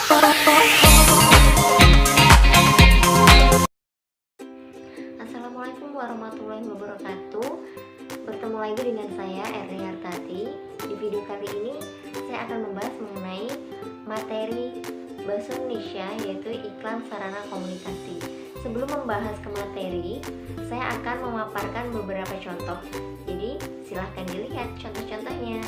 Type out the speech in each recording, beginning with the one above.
Assalamualaikum warahmatullahi wabarakatuh. Bertemu lagi dengan saya Erni Artati. Di video kali ini saya akan membahas mengenai materi bahasa Indonesia, yaitu iklan sarana komunikasi. Sebelum membahas ke materi, saya akan memaparkan beberapa contoh. Jadi silahkan dilihat contoh-contohnya.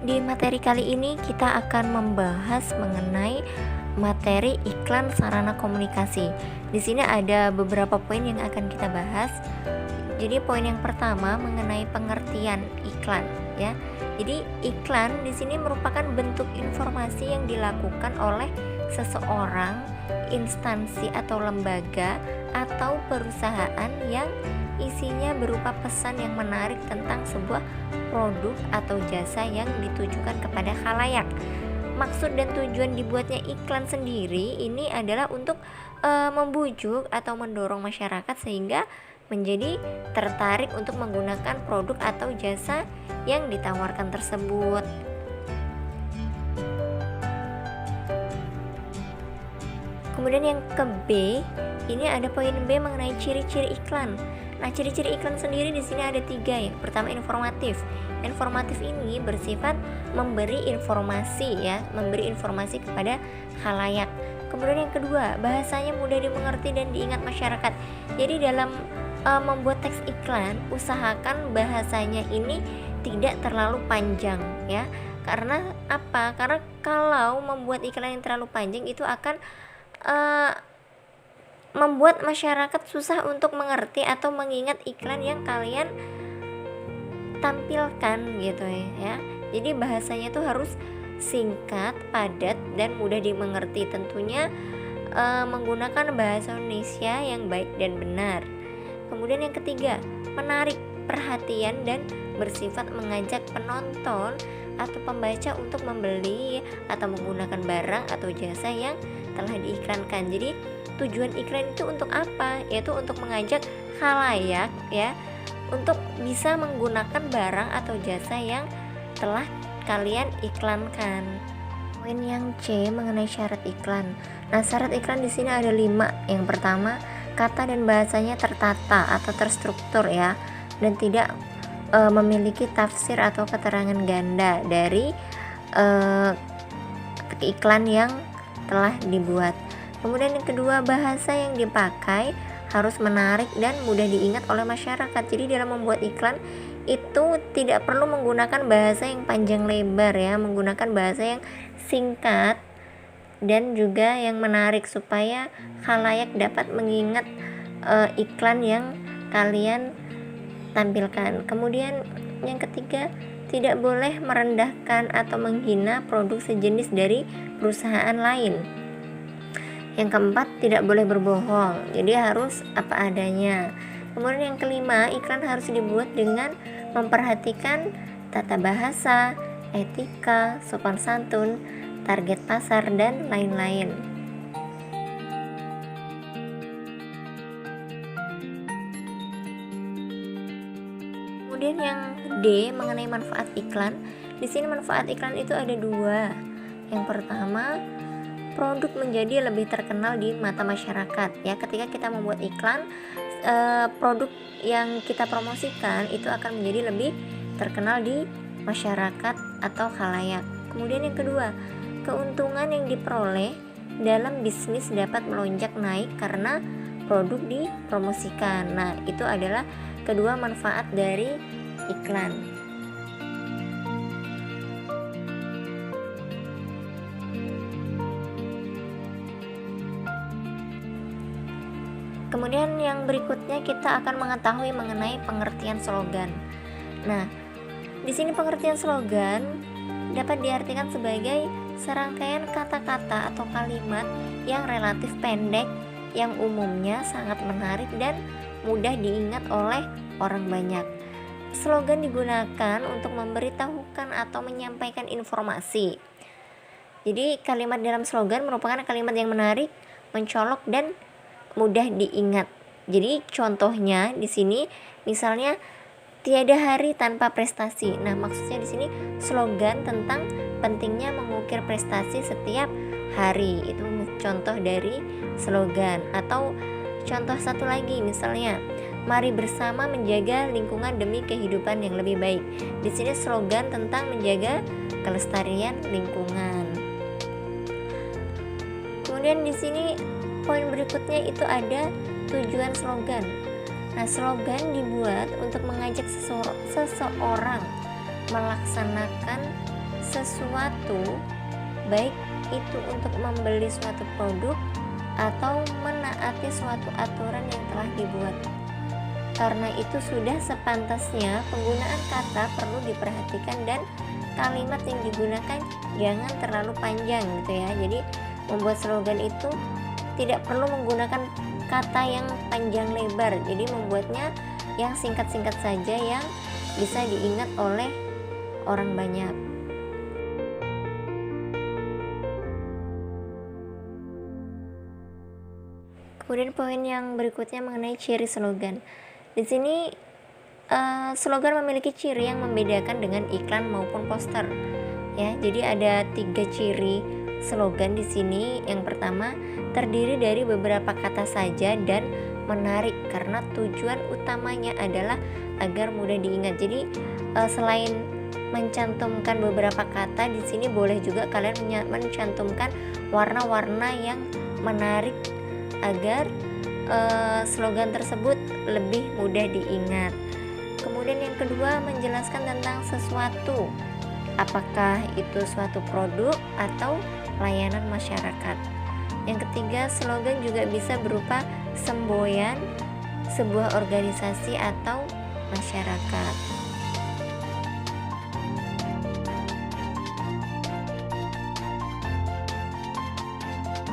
Di materi kali ini kita akan membahas mengenai materi iklan sarana komunikasi. Di sini ada beberapa poin yang akan kita bahas. Jadi poin yang pertama mengenai pengertian iklan, ya. Jadi iklan di sini merupakan bentuk informasi yang dilakukan oleh seseorang, instansi atau lembaga atau perusahaan yang isinya berupa pesan yang menarik tentang sebuah produk atau jasa yang ditujukan kepada khalayak. Maksud dan tujuan dibuatnya iklan sendiri ini adalah untuk membujuk atau mendorong masyarakat sehingga menjadi tertarik untuk menggunakan produk atau jasa yang ditawarkan tersebut. Kemudian yang ke B, ini ada poin B mengenai ciri-ciri iklan. Nah, ciri-ciri iklan sendiri di sini ada 3. Yang pertama informatif. Informatif ini bersifat memberi informasi, ya, memberi informasi kepada khalayak. Kemudian yang kedua, bahasanya mudah dimengerti dan diingat masyarakat. Jadi dalam membuat teks iklan, usahakan bahasanya ini tidak terlalu panjang, ya. Karena apa? Karena kalau membuat iklan yang terlalu panjang itu akan membuat masyarakat susah untuk mengerti atau mengingat iklan yang kalian tampilkan gitu ya. Jadi bahasanya tuh harus singkat, padat, dan mudah dimengerti. Tentunya menggunakan bahasa Indonesia yang baik dan benar. Kemudian yang ketiga, menarik perhatian dan bersifat mengajak penonton atau pembaca untuk membeli atau menggunakan barang atau jasa yang telah diiklankan. Jadi tujuan iklan itu untuk apa? Yaitu untuk mengajak khalayak, ya, untuk bisa menggunakan barang atau jasa yang telah kalian iklankan. Poin yang C mengenai syarat iklan. Nah, syarat iklan di sini ada 5. Yang pertama, kata dan bahasanya tertata atau terstruktur, ya, dan tidak memiliki tafsir atau keterangan ganda dari iklan yang telah dibuat. Kemudian yang kedua, bahasa yang dipakai harus menarik dan mudah diingat oleh masyarakat. Jadi dalam membuat iklan itu tidak perlu menggunakan bahasa yang panjang lebar, ya, menggunakan bahasa yang singkat dan juga yang menarik supaya khalayak dapat mengingat iklan yang kalian tampilkan. Kemudian yang ketiga, tidak boleh merendahkan atau menghina produk sejenis dari perusahaan lain. Yang keempat, tidak boleh berbohong, jadi harus apa adanya. Kemudian yang kelima, iklan harus dibuat dengan memperhatikan tata bahasa, etika, sopan santun, target pasar, dan lain-lain. Kemudian yang D mengenai manfaat iklan. Di sini manfaat iklan itu ada 2. Yang pertama, produk menjadi lebih terkenal di mata masyarakat, ya. Ketika kita membuat iklan, produk yang kita promosikan itu akan menjadi lebih terkenal di masyarakat atau khalayak. Kemudian yang kedua, keuntungan yang diperoleh dalam bisnis dapat melonjak naik karena produk dipromosikan. Nah, itu adalah kedua manfaat dari iklan. Kemudian yang berikutnya kita akan mengetahui mengenai pengertian slogan. Nah, di sini pengertian slogan dapat diartikan sebagai serangkaian kata-kata atau kalimat yang relatif pendek yang umumnya sangat menarik dan mudah diingat oleh orang banyak. slogan digunakan untuk memberitahukan atau menyampaikan informasi. Jadi kalimat dalam slogan merupakan kalimat yang menarik, mencolok dan mudah diingat. Jadi contohnya di sini misalnya tiada hari tanpa prestasi. Nah, maksudnya di sini slogan tentang pentingnya mengukir prestasi setiap hari. Itu contoh dari slogan. Atau contoh satu lagi misalnya, mari bersama menjaga lingkungan demi kehidupan yang lebih baik. Di sini slogan tentang menjaga kelestarian lingkungan. Kemudian di sini poin berikutnya itu ada tujuan slogan. Nah, slogan dibuat untuk mengajak seseorang melaksanakan sesuatu, baik itu untuk membeli suatu produk atau menaati suatu aturan yang telah dibuat. Karena itu sudah sepantasnya penggunaan kata perlu diperhatikan dan kalimat yang digunakan jangan terlalu panjang gitu ya. Jadi membuat slogan itu tidak perlu menggunakan kata yang panjang lebar, jadi membuatnya yang singkat-singkat saja yang bisa diingat oleh orang banyak. Kemudian poin yang berikutnya mengenai ciri slogan. Di sini slogan memiliki ciri yang membedakan dengan iklan maupun poster. Ya, jadi ada 3 ciri slogan di sini. Yang pertama, terdiri dari beberapa kata saja dan menarik karena tujuan utamanya adalah agar mudah diingat. Jadi selain mencantumkan beberapa kata, di sini boleh juga kalian mencantumkan warna-warna yang menarik agar slogan tersebut lebih mudah diingat. Kemudian yang kedua, menjelaskan tentang sesuatu, apakah itu suatu produk atau layanan masyarakat. Yang ketiga, slogan juga bisa berupa semboyan sebuah organisasi atau masyarakat.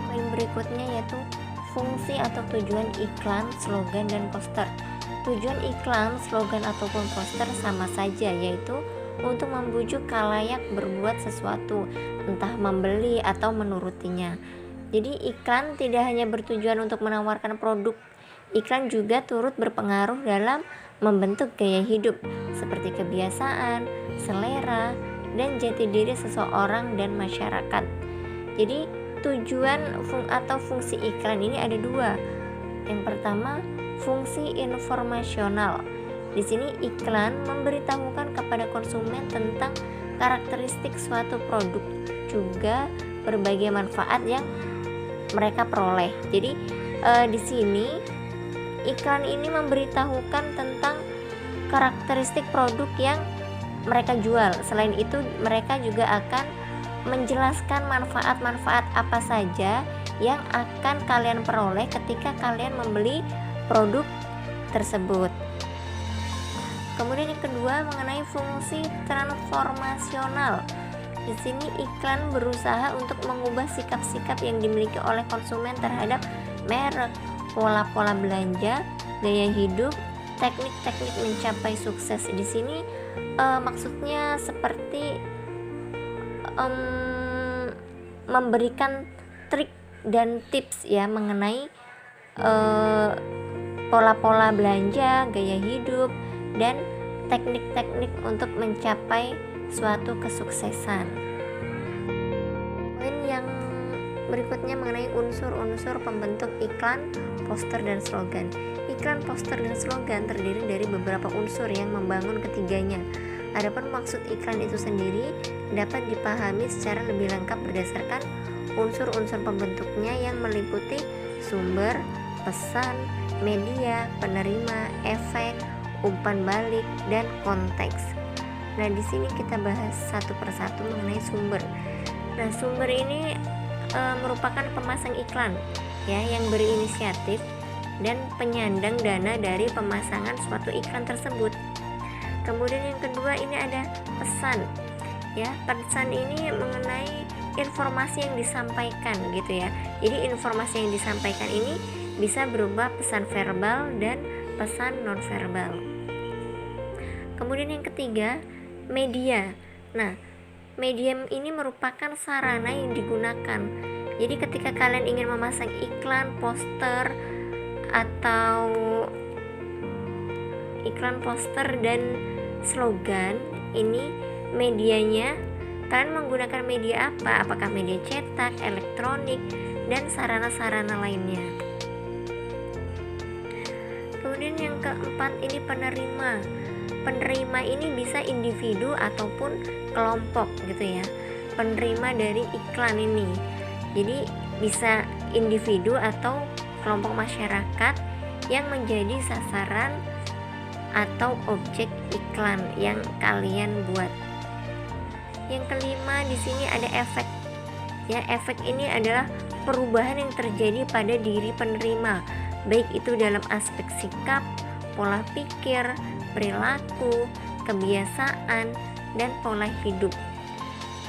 Poin berikutnya yaitu fungsi atau tujuan iklan, slogan, dan poster. Tujuan iklan, slogan, ataupun poster sama saja, yaitu untuk membujuk khalayak berbuat sesuatu, entah membeli atau menurutinya. Jadi iklan tidak hanya bertujuan untuk menawarkan produk, iklan juga turut berpengaruh dalam membentuk gaya hidup seperti kebiasaan, selera, dan jati diri seseorang dan masyarakat. Jadi tujuan atau fungsi iklan ini ada 2. Yang pertama, fungsi informasional. Di sini iklan memberitahukan kepada konsumen tentang karakteristik suatu produk, juga berbagai manfaat yang mereka peroleh. Jadi di sini iklan ini memberitahukan tentang karakteristik produk yang mereka jual. Selain itu, mereka juga akan menjelaskan manfaat-manfaat apa saja yang akan kalian peroleh ketika kalian membeli produk tersebut. Kemudian yang kedua, mengenai fungsi transformasional. Di sini iklan berusaha untuk mengubah sikap-sikap yang dimiliki oleh konsumen terhadap merek, pola-pola belanja, gaya hidup, teknik-teknik mencapai sukses. Di sini maksudnya seperti memberikan trik dan tips ya mengenai pola-pola belanja, gaya hidup, dan teknik-teknik untuk mencapai suatu kesuksesan. Poin yang berikutnya mengenai unsur-unsur pembentuk iklan, poster, dan slogan. Iklan, poster, dan slogan terdiri dari beberapa unsur yang membangun ketiganya. Adapun maksud iklan itu sendiri dapat dipahami secara lebih lengkap berdasarkan unsur-unsur pembentuknya yang meliputi sumber, pesan, media, penerima, efek, umpan balik, dan konteks. Nah, di sini kita bahas satu persatu mengenai sumber. Nah, sumber ini merupakan pemasang iklan ya yang berinisiatif dan penyandang dana dari pemasangan suatu iklan tersebut. Kemudian yang kedua, ini ada pesan. Ya, pesan ini mengenai informasi yang disampaikan gitu ya. Jadi informasi yang disampaikan ini bisa berupa pesan verbal dan pesan nonverbal. Kemudian yang ketiga, media. Nah, media ini merupakan sarana yang digunakan. Jadi ketika kalian ingin memasang iklan, poster, atau dan slogan, ini medianya kalian menggunakan media apa? Apakah media cetak, elektronik, dan sarana-sarana lainnya. Kemudian yang keempat, ini penerima. Penerima ini bisa individu ataupun kelompok gitu ya. Penerima dari iklan ini. Jadi bisa individu atau kelompok masyarakat yang menjadi sasaran atau objek iklan yang kalian buat. Yang kelima, di sini ada efek. Ya, efek ini adalah perubahan yang terjadi pada diri penerima, baik itu dalam aspek sikap, pola pikir, perilaku, kebiasaan, dan pola hidup.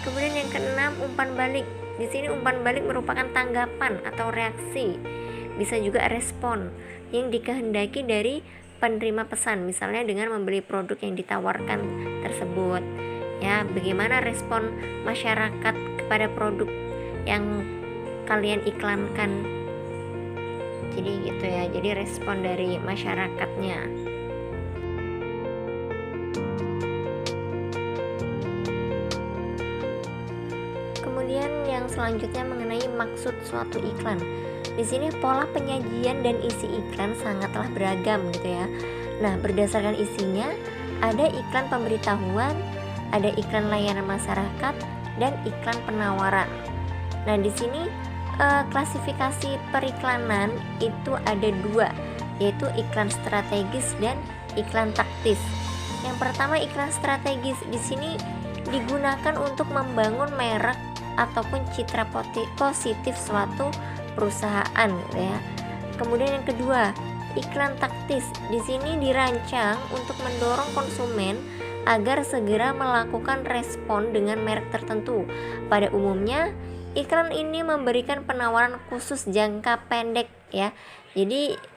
Kemudian yang keenam, umpan balik. Di sini umpan balik merupakan tanggapan atau reaksi, bisa juga respon yang dikehendaki dari penerima pesan, misalnya dengan membeli produk yang ditawarkan tersebut. Ya, bagaimana respon masyarakat kepada produk yang kalian iklankan. Jadi gitu ya, jadi respon dari masyarakatnya. Kemudian yang selanjutnya mengenai maksud suatu iklan. Di sini pola penyajian dan isi iklan sangatlah beragam gitu ya. Nah, berdasarkan isinya ada iklan pemberitahuan, ada iklan layanan masyarakat, dan iklan penawaran. Nah, di sini klasifikasi periklanan itu ada dua, yaitu iklan strategis dan iklan taktis. Yang pertama, iklan strategis. Di sini digunakan untuk membangun merek ataupun citra positif suatu perusahaan gitu ya. Kemudian yang kedua, iklan taktis. Di sini dirancang untuk mendorong konsumen agar segera melakukan respon dengan merek tertentu. Pada umumnya, iklan ini memberikan penawaran khusus jangka pendek ya. Jadi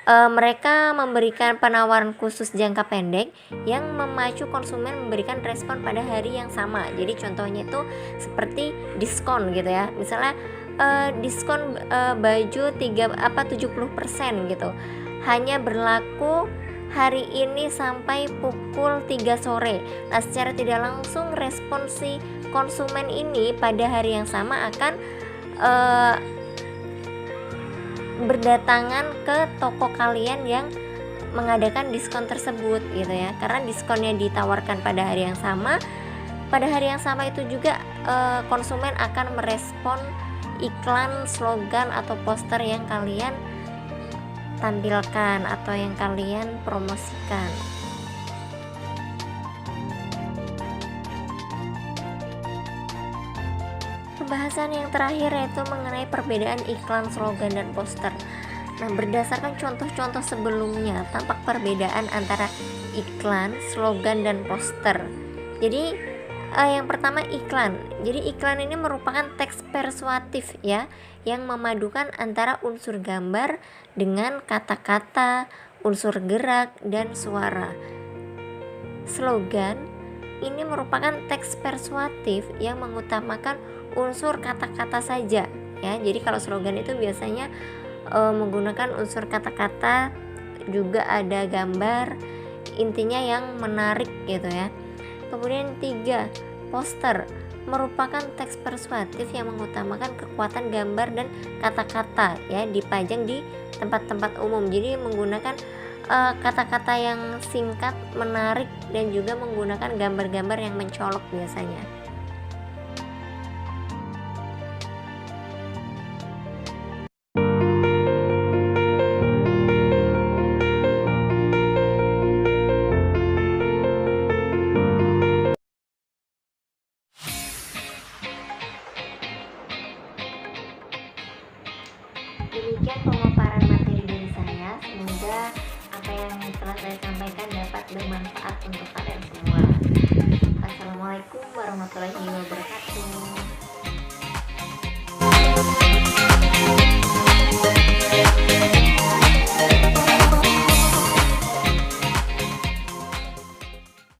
mereka memberikan penawaran khusus jangka pendek yang memacu konsumen memberikan respon pada hari yang sama. Jadi contohnya itu seperti diskon gitu ya. Misalnya diskon baju 70% gitu. Hanya berlaku hari ini sampai pukul 3 sore. Nah, secara tidak langsung respon si konsumen ini pada hari yang sama akan berdatangan ke toko kalian yang mengadakan diskon tersebut gitu ya. Karena diskonnya ditawarkan pada hari yang sama. Pada hari yang sama itu juga konsumen akan merespon iklan, slogan, atau poster yang kalian tampilkan atau yang kalian promosikan. Pembahasan yang terakhir yaitu mengenai perbedaan iklan, slogan, dan poster. Nah, berdasarkan contoh-contoh sebelumnya, tampak perbedaan antara iklan, slogan, dan poster. Jadi yang pertama, iklan. Jadi iklan ini merupakan teks persuasif ya, yang memadukan antara unsur gambar dengan kata-kata, unsur gerak, dan suara. Slogan ini merupakan teks persuasif yang mengutamakan unsur kata-kata saja ya. Jadi kalau slogan itu biasanya menggunakan unsur kata-kata, juga ada gambar, intinya yang menarik gitu ya. Kemudian 3, poster merupakan teks persuasif yang mengutamakan kekuatan gambar dan kata-kata ya, dipajang di tempat-tempat umum. Jadi menggunakan kata-kata yang singkat, menarik, dan juga menggunakan gambar-gambar yang mencolok biasanya. Demikian pemaparan materi dari saya. Semoga apa yang telah saya sampaikan dapat bermanfaat untuk kalian semua. Assalamualaikum warahmatullahi wabarakatuh.